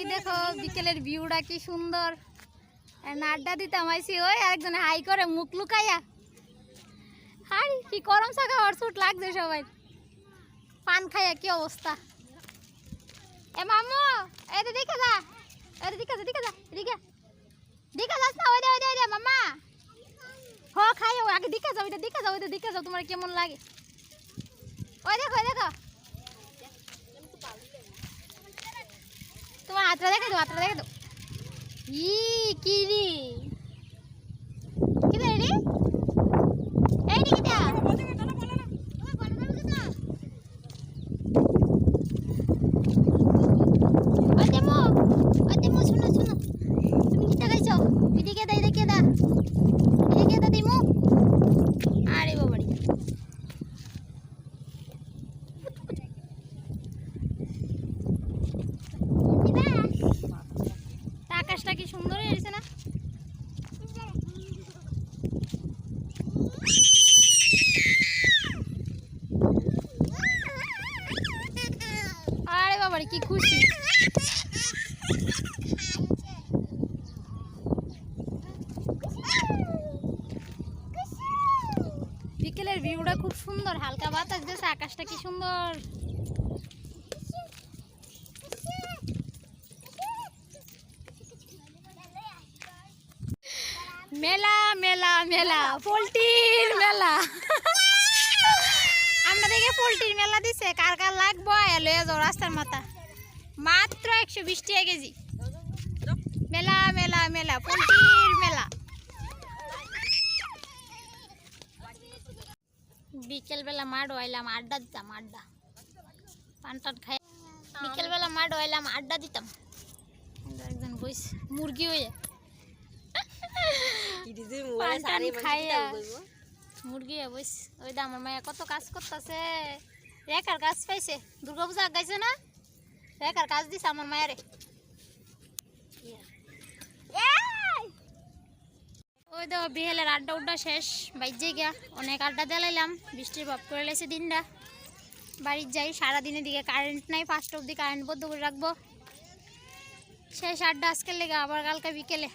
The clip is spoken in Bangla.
এই দেখো বিকেলের ভিউটা কি সুন্দর। আড্ডা দিতাম আইসি, ওই একজনে হাই করে মুখ লুকাইয়া। হাই কি গরম চা খাওয়ার ছুট লাগছে সবাই, পান খাইয়া কি অবস্থা। এ মামু এই তো দেখে যা, এই দেখে যা, দেখে যা, এদিকে দেখে যাস না, ওই দে মামা। হ খাই আগে দেখে যাও, এটা দেখে যাও, ওইটা দেখে যাও তোমার কেমন লাগে। ওই দেখো দেখো তোমার হাতটা দেখে দাও, হাতটা দেখে দাও। ই কি রে, কি রে এই রে কিটা শুনো শুনো, তুমি কিটা খাইছো? এদিকে দা, এদিকে দা, এদিকে দা দিমু। আরে বাবারে আকাশটা কি সুন্দর হয়েছে না? আরে বাবারে কি খুশি। বিকেলের ভিউটা খুব সুন্দর, হালকা বাতাস দিয়েছে, আকাশটা কি সুন্দর। মেলা মেলা মেলা পোল্ট্রির মেলা। আমরা দেখে পোল্ট্রির মেলা দিছে, কার কার লাগবো লয়ে যাও রাস্তার মাথা, মাত্র 120 টাকা কেজি। মেলা মেলা মেলা পোল্ট্রির মেলা। বিকেল বেলা মাঠ হইলাম, আড্ডা দিতাম, আড্ডা পান টান খাই। বিকেল বেলা মাঠ হইলাম, আড্ডা দিতাম। একজন বইস মুরগি হয়ে মুরগি বইস। ওই দা আমার মায়া কত কাজ করতেছে, রেখার কাজ পাইছে, দুর্গা পূজা গাইছে না, রেখার কাজ দিছে আমার মায়ারে। ওই দেখো বিহেলের আড্ডা উড্ডা শেষ, বাইজে গিয়া অনেক আড্ডা দিলাইলাম, বৃষ্টির ভাব করে লাইছে দিনটা। বাড়ির যাই, সারাদিনের দিকে কারেন্ট নাই, 5টা অবধি কারেন্ট বন্ধ করে রাখবো। শেষ আড্ডা আজকের লেগে, আবার কালকে বিকেলে।